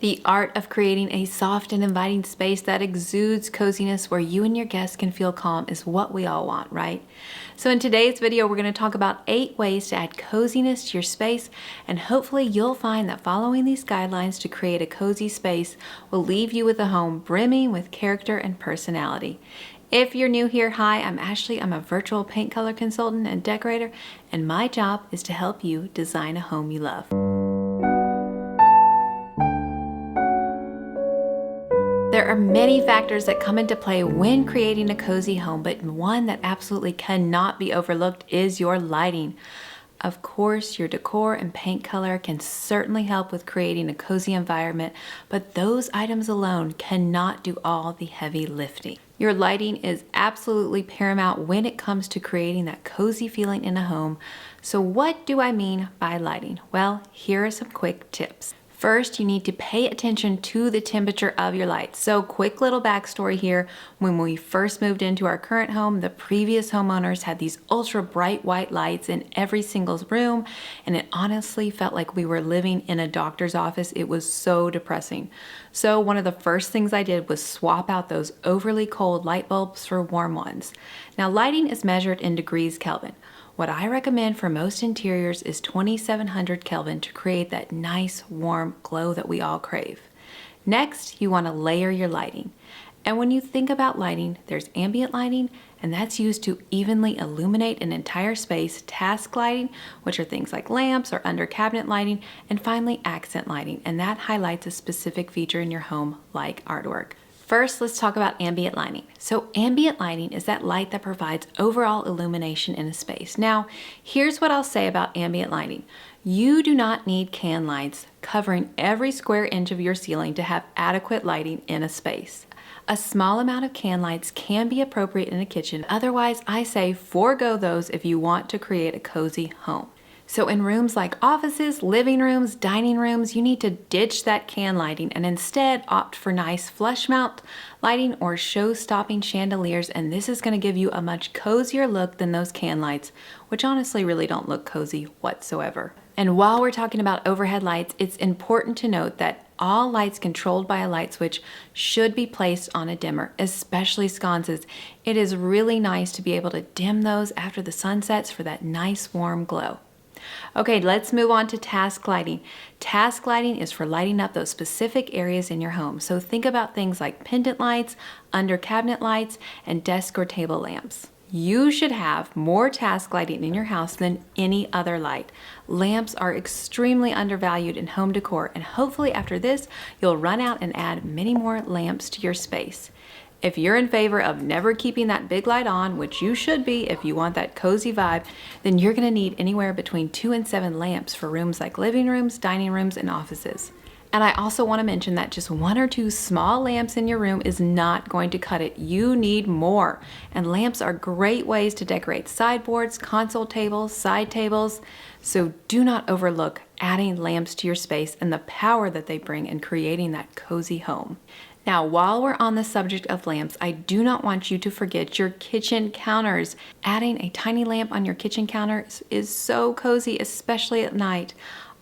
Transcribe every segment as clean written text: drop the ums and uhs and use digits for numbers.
The art of creating a soft and inviting space that exudes coziness where you and your guests can feel calm is what we all want, right? So in today's video, we're going to talk about 8 ways to add coziness to your space, and hopefully you'll find that following these guidelines to create a cozy space will leave you with a home brimming with character and personality. If you're new here, hi, I'm Ashley. I'm a virtual paint color consultant and decorator, and my job is to help you design a home you love. There are many factors that come into play when creating a cozy home, but one that absolutely cannot be overlooked is your lighting. Of course, your decor and paint color can certainly help with creating a cozy environment, but those items alone cannot do all the heavy lifting. Your lighting is absolutely paramount when it comes to creating that cozy feeling in a home. So what do I mean by lighting? Well, here are some quick tips. First, you need to pay attention to the temperature of your lights. So quick little backstory here. When we first moved into our current home, the previous homeowners had these ultra bright white lights in every single room, and it honestly felt like we were living in a doctor's office. It was so depressing. So one of the first things I did was swap out those overly cold light bulbs for warm ones. Now, lighting is measured in degrees Kelvin. What I recommend for most interiors is 2700 Kelvin to create that nice warm glow that we all crave. Next, you want to layer your lighting. And when you think about lighting, there's ambient lighting, and that's used to evenly illuminate an entire space, task lighting, which are things like lamps or under cabinet lighting, and finally accent lighting, and that highlights a specific feature in your home like artwork. First, let's talk about ambient lighting. So ambient lighting is that light that provides overall illumination in a space. Now, here's what I'll say about ambient lighting. You do not need can lights covering every square inch of your ceiling to have adequate lighting in a space. A small amount of can lights can be appropriate in a kitchen. Otherwise, I say forego those if you want to create a cozy home. So in rooms like offices, living rooms, dining rooms, you need to ditch that can lighting and instead opt for nice flush mount lighting or show-stopping chandeliers, and this is going to give you a much cozier look than those can lights, which honestly really don't look cozy whatsoever. And while we're talking about overhead lights, it's important to note that all lights controlled by a light switch should be placed on a dimmer, especially sconces. It is really nice to be able to dim those after the sun sets for that nice warm glow. Okay, let's move on to task lighting. Task lighting is for lighting up those specific areas in your home. So think about things like pendant lights, under cabinet lights, and desk or table lamps. You should have more task lighting in your house than any other light. Lamps are extremely undervalued in home decor, and hopefully after this, you'll run out and add many more lamps to your space. If you're in favor of never keeping that big light on, which you should be if you want that cozy vibe, then you're gonna need anywhere between 2 and 7 lamps for rooms like living rooms, dining rooms, and offices. And I also wanna mention that just 1 or 2 small lamps in your room is not going to cut it. You need more. And lamps are great ways to decorate sideboards, console tables, side tables. So do not overlook adding lamps to your space and the power that they bring in creating that cozy home. Now, while we're on the subject of lamps, I do not want you to forget your kitchen counters. Adding a tiny lamp on your kitchen counter is so cozy, especially at night.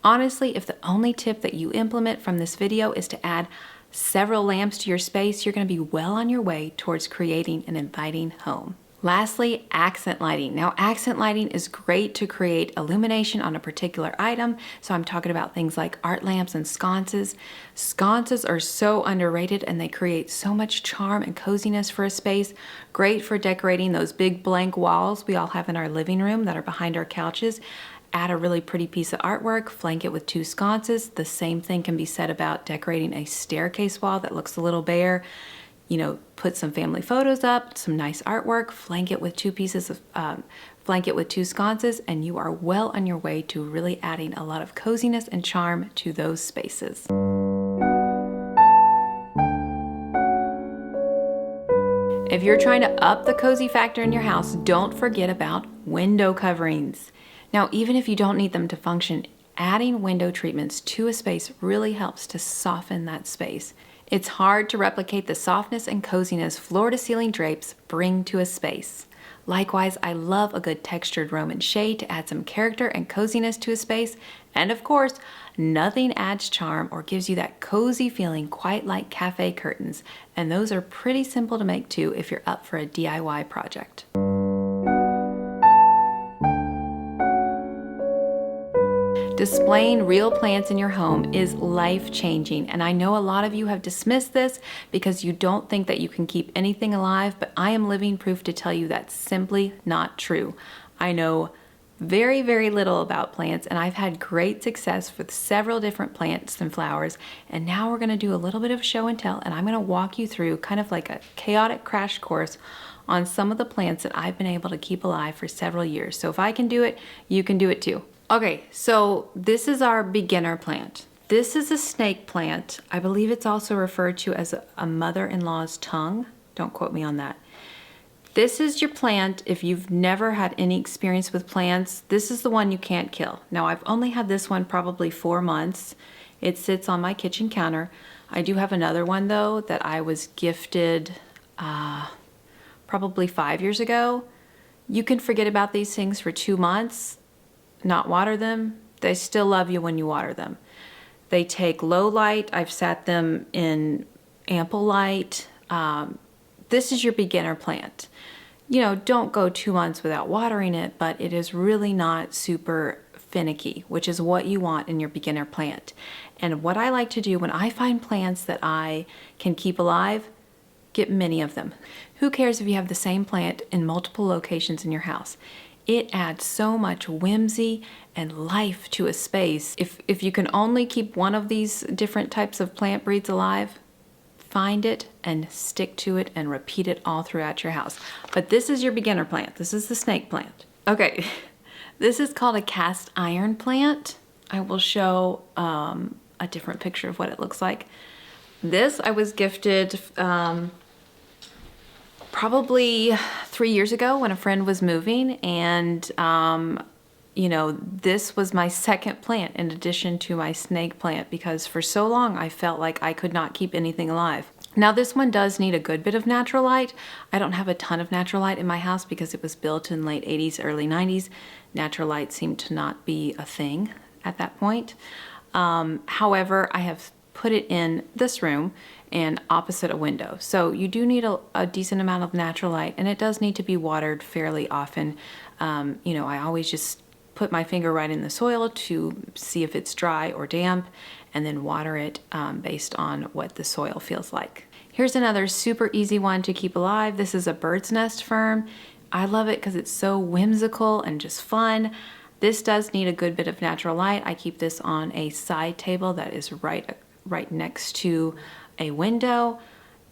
Honestly, if the only tip that you implement from this video is to add several lamps to your space, you're going to be well on your way towards creating an inviting home. Lastly, accent lighting. Now, accent lighting is great to create illumination on a particular item. So I'm talking about things like art lamps and sconces. Sconces are so underrated and they create so much charm and coziness for a space. Great for decorating those big blank walls we all have in our living room that are behind our couches. Add a really pretty piece of artwork, flank it with 2 sconces. The same thing can be said about decorating a staircase wall that looks a little bare. You know, put some family photos up, some nice artwork, flank it with 2 sconces, and you are well on your way to really adding a lot of coziness and charm to those spaces. If you're trying to up the cozy factor in your house, don't forget about window coverings. Now, even if you don't need them to function, adding window treatments to a space really helps to soften that space. It's hard to replicate the softness and coziness floor-to-ceiling drapes bring to a space. Likewise, I love a good textured Roman shade to add some character and coziness to a space. And of course, nothing adds charm or gives you that cozy feeling quite like cafe curtains. And those are pretty simple to make too if you're up for a DIY project. Displaying real plants in your home is life-changing, and I know a lot of you have dismissed this because you don't think that you can keep anything alive, but I am living proof to tell you that's simply not true. I know very, very little about plants, and I've had great success with several different plants and flowers, and now we're gonna do a little bit of show and tell, and I'm gonna walk you through kind of like a chaotic crash course on some of the plants that I've been able to keep alive for several years. So if I can do it, you can do it too. Okay, so this is our beginner plant. This is a snake plant. I believe it's also referred to as a mother-in-law's tongue. Don't quote me on that. This is your plant. If you've never had any experience with plants, this is the one you can't kill. Now, I've only had this one probably 4 months. It sits on my kitchen counter. I do have another one though that I was gifted probably 5 years ago. You can forget about these things for 2 months. Not water them, they still love you when you water them. They take low light. I've sat them in ample light. This is your beginner plant. You know, don't go 2 months without watering it, but it is really not super finicky, which is what you want in your beginner plant. And what I like to do when I find plants that I can keep alive, get many of them. Who cares if you have the same plant in multiple locations in your house? It adds so much whimsy and life to a space. If you can only keep one of these different types of plant breeds alive, find it and stick to it and repeat it all throughout your house. But this is your beginner plant. This is the snake plant. Okay, this is called a cast iron plant. I will show a different picture of what it looks like. This I was gifted probably 3 years ago when a friend was moving, and you know, this was my second plant in addition to my snake plant because for so long I felt like I could not keep anything alive. Now this one does need a good bit of natural light. I don't have a ton of natural light in my house because it was built in late 80s, early 90s. Natural light seemed to not be a thing at that point. However, I have put it in this room and opposite a window. So you do need a decent amount of natural light, and it does need to be watered fairly often. You know, I always just put my finger right in the soil to see if it's dry or damp, and then water it based on what the soil feels like. Here's another super easy one to keep alive. This is a bird's nest fern. I love it because it's so whimsical and just fun. This does need a good bit of natural light. I keep this on a side table that is right next to a window.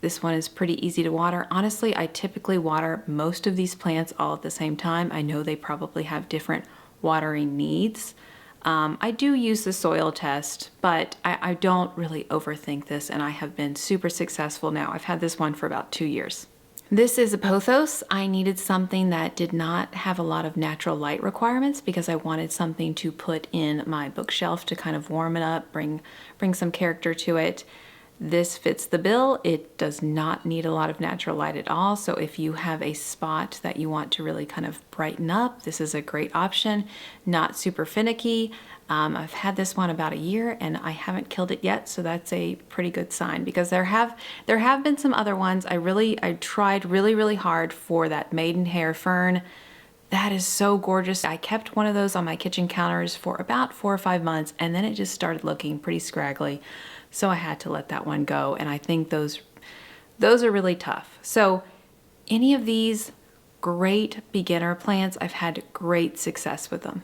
This one is pretty easy to water. Honestly, I typically water most of these plants all at the same time. I know they probably have different watering needs. I do use the soil test, but I don't really overthink this, and I have been super successful now. I've had this one for about 2 years. This is a pothos. I needed something that did not have a lot of natural light requirements because I wanted something to put in my bookshelf to kind of warm it up, bring some character to it. This fits the bill. It does not need a lot of natural light at all. So if you have a spot that you want to really kind of brighten up, this is a great option. Not super finicky. I've had this one about a year and I haven't killed it yet, so that's a pretty good sign because there have been some other ones. I tried really hard for that maidenhair fern. That is so gorgeous. I kept one of those on my kitchen counters for about 4 or 5 months, and then it just started looking pretty scraggly. So I had to let that one go, and I think those are really tough. So any of these great beginner plants, I've had great success with them.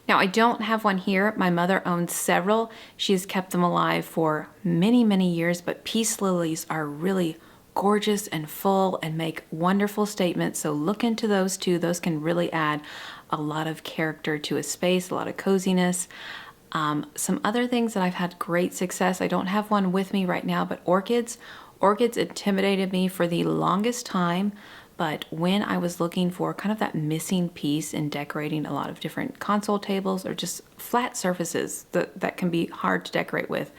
Now I don't have one here. My mother owns several. She has kept them alive for many years, but peace lilies are really gorgeous and full and make wonderful statements. So look into those too. Those can really add a lot of character to a space, a lot of coziness. Some other things that I've had great success, I don't have one with me right now, but orchids. Orchids intimidated me for the longest time, but when I was looking for kind of that missing piece in decorating a lot of different console tables or just flat surfaces that can be hard to decorate with,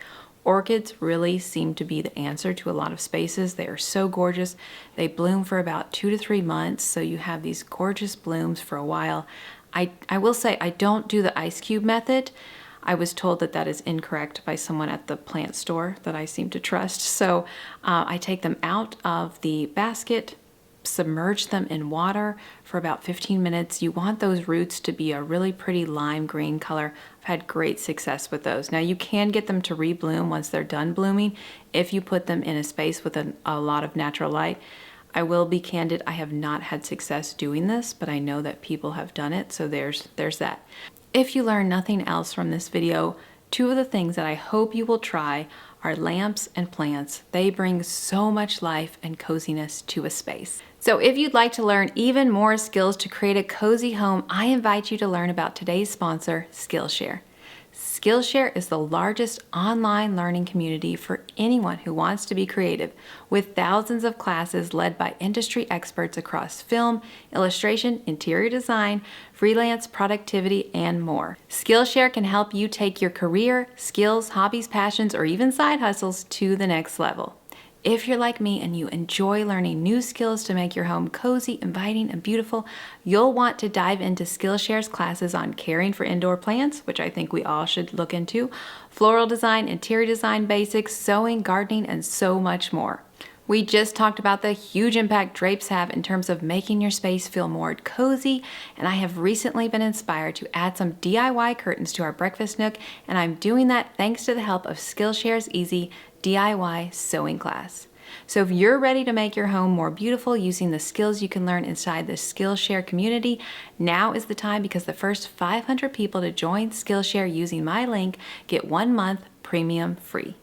Orchids really seem to be the answer to a lot of spaces. They are so gorgeous. They bloom for about 2 to 3 months, so you have these gorgeous blooms for a while. I will say I don't do the ice cube method. I was told that that is incorrect by someone at the plant store that I seem to trust. So I take them out of the basket, submerge them in water for about 15 minutes. You want those roots to be a really pretty lime green color. I've had great success with those. Now you can get them to rebloom once they're done blooming if you put them in a space with a lot of natural light. I will be candid, I have not had success doing this, but I know that people have done it, so there's that. If you learn nothing else from this video, 2 of the things that I hope you will try are lamps and plants. They bring so much life and coziness to a space. So if you'd like to learn even more skills to create a cozy home, I invite you to learn about today's sponsor, Skillshare. Skillshare is the largest online learning community for anyone who wants to be creative, with thousands of classes led by industry experts across film, illustration, interior design, freelance, productivity, and more. Skillshare can help you take your career, skills, hobbies, passions, or even side hustles to the next level. If you're like me and you enjoy learning new skills to make your home cozy, inviting, and beautiful, you'll want to dive into Skillshare's classes on caring for indoor plants, which I think we all should look into, floral design, interior design basics, sewing, gardening, and so much more. We just talked about the huge impact drapes have in terms of making your space feel more cozy, and I have recently been inspired to add some DIY curtains to our breakfast nook, and I'm doing that thanks to the help of Skillshare's easy DIY sewing class. So if you're ready to make your home more beautiful using the skills you can learn inside the Skillshare community, now is the time, because the first 500 people to join Skillshare using my link get 1 month premium free.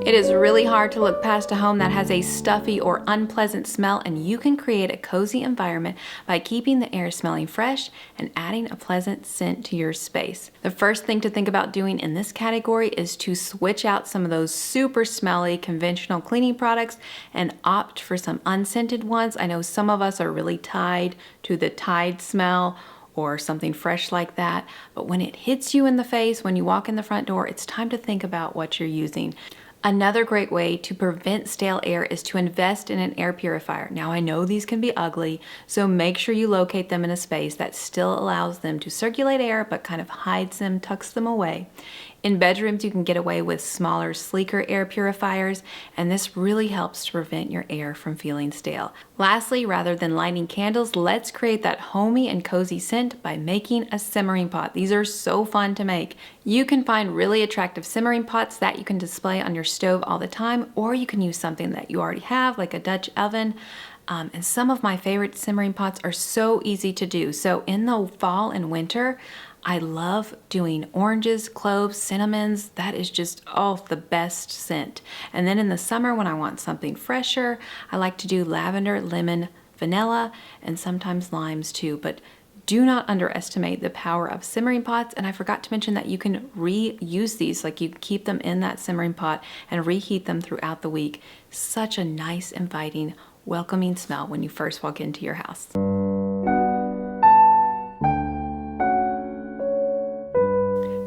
It is really hard to look past a home that has a stuffy or unpleasant smell, and you can create a cozy environment by keeping the air smelling fresh and adding a pleasant scent to your space. The first thing to think about doing in this category is to switch out some of those super smelly conventional cleaning products and opt for some unscented ones. I know some of us are really tied to the Tide smell or something fresh like that, but when it hits you in the face when you walk in the front door, it's time to think about what you're using. Another great way to prevent stale air is to invest in an air purifier. Now, I know these can be ugly, so make sure you locate them in a space that still allows them to circulate air but kind of hides them, tucks them away. In bedrooms, you can get away with smaller, sleeker air purifiers, and this really helps to prevent your air from feeling stale. Lastly, rather than lighting candles, let's create that homey and cozy scent by making a simmering pot. These are so fun to make. You can find really attractive simmering pots that you can display on your stove all the time, or you can use something that you already have, like a Dutch oven. And some of my favorite simmering pots are so easy to do. So in the fall and winter, I love doing oranges, cloves, cinnamons. That is just, the best scent. And then in the summer when I want something fresher, I like to do lavender, lemon, vanilla, and sometimes limes too. But do not underestimate the power of simmering pots. And I forgot to mention that you can reuse these, like you keep them in that simmering pot and reheat them throughout the week. Such a nice, inviting, welcoming smell when you first walk into your house.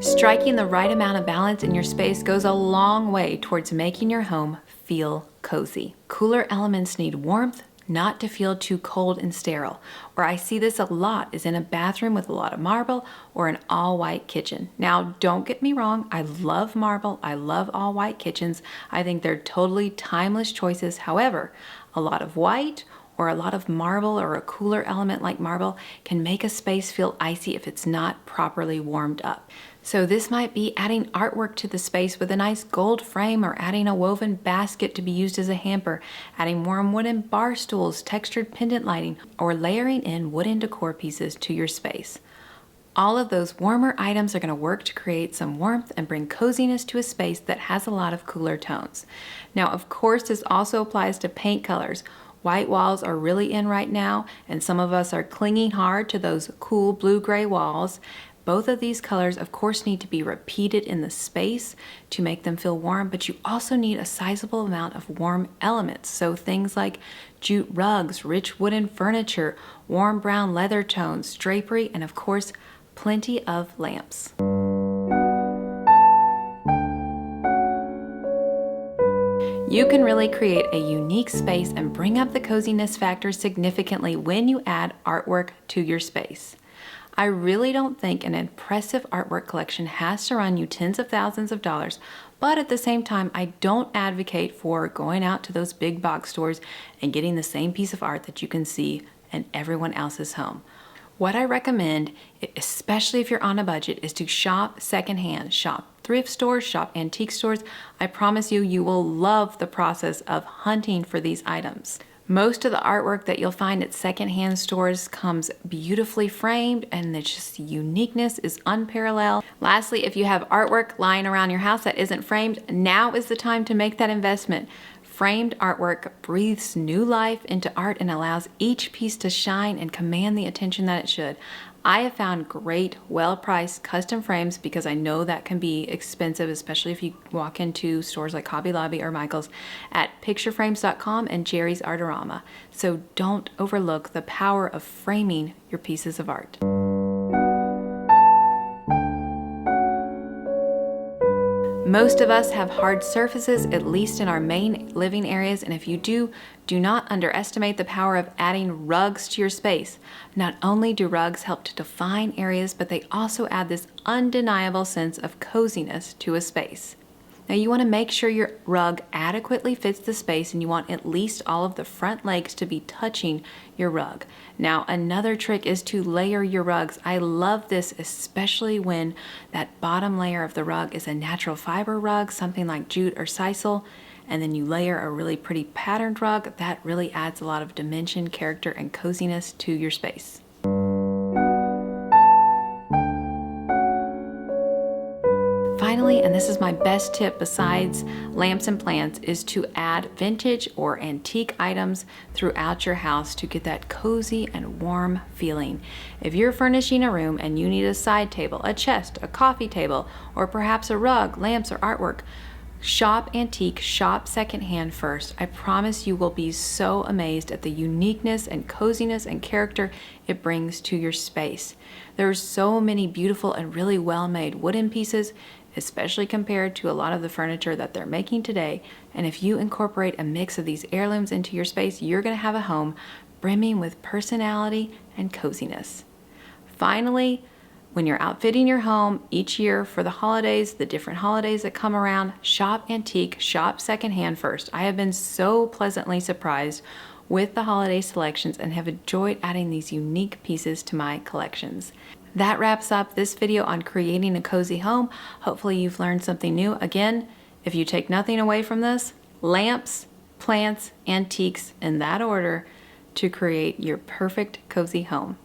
Striking the right amount of balance in your space goes a long way towards making your home feel cozy. Cooler elements need warmth, not to feel too cold and sterile. Where I see this a lot is in a bathroom with a lot of marble or an all-white kitchen. Now, don't get me wrong, I love marble, I love all-white kitchens. I think they're totally timeless choices. However, a lot of white or a lot of marble or a cooler element like marble can make a space feel icy if it's not properly warmed up. So this might be adding artwork to the space with a nice gold frame, or adding a woven basket to be used as a hamper, adding warm wooden bar stools, textured pendant lighting, or layering in wooden decor pieces to your space. All of those warmer items are going to work to create some warmth and bring coziness to a space that has a lot of cooler tones. Now, of course, this also applies to paint colors. White walls are really in right now, and some of us are clinging hard to those cool blue-gray walls. Both of these colors, of course, need to be repeated in the space to make them feel warm, but you also need a sizable amount of warm elements. So things like jute rugs, rich wooden furniture, warm brown leather tones, drapery, and of course, plenty of lamps. You can really create a unique space and bring up the coziness factor significantly when you add artwork to your space. I really don't think an impressive artwork collection has to run you tens of thousands of dollars, but at the same time, I don't advocate for going out to those big box stores and getting the same piece of art that you can see in everyone else's home. What I recommend, especially if you're on a budget, is to shop secondhand, shop thrift stores, shop antique stores. I promise you, you will love the process of hunting for these items. Most of the artwork that you'll find at secondhand stores comes beautifully framed, and it's just the uniqueness is unparalleled. Lastly, if you have artwork lying around your house that isn't framed, now is the time to make that investment. Framed artwork breathes new life into art and allows each piece to shine and command the attention that it should. I have found great, well-priced custom frames because I know that can be expensive, especially if you walk into stores like Hobby Lobby or Michael's, at pictureframes.com and Jerry's Artorama. So don't overlook the power of framing your pieces of art. Most of us have hard surfaces, at least in our main living areas, and if you do not underestimate the power of adding rugs to your space. Not only do rugs help to define areas, but they also add this undeniable sense of coziness to a space. Now you want to make sure your rug adequately fits the space, and you want at least all of the front legs to be touching your rug. Now another trick is to layer your rugs. I love this, especially when that bottom layer of the rug is a natural fiber rug, something like jute or sisal, and then you layer a really pretty patterned rug. That really adds a lot of dimension, character, and coziness to your space. Finally, and this is my best tip besides lamps and plants, is to add vintage or antique items throughout your house to get that cozy and warm feeling. If you're furnishing a room and you need a side table, a chest, a coffee table, or perhaps a rug, lamps, or artwork, shop antique, shop secondhand first. I promise you will be so amazed at the uniqueness and coziness and character it brings to your space. There's so many beautiful and really well-made wooden pieces, especially compared to a lot of the furniture that they're making today. And if you incorporate a mix of these heirlooms into your space, you're going to have a home brimming with personality and coziness. Finally, when you're outfitting your home each year for the holidays, the different holidays that come around, shop antique, shop secondhand first. I have been so pleasantly surprised with the holiday selections and have enjoyed adding these unique pieces to my collections. That wraps up this video on creating a cozy home. Hopefully you've learned something new. Again, if you take nothing away from this, lamps, plants, antiques in that order to create your perfect cozy home.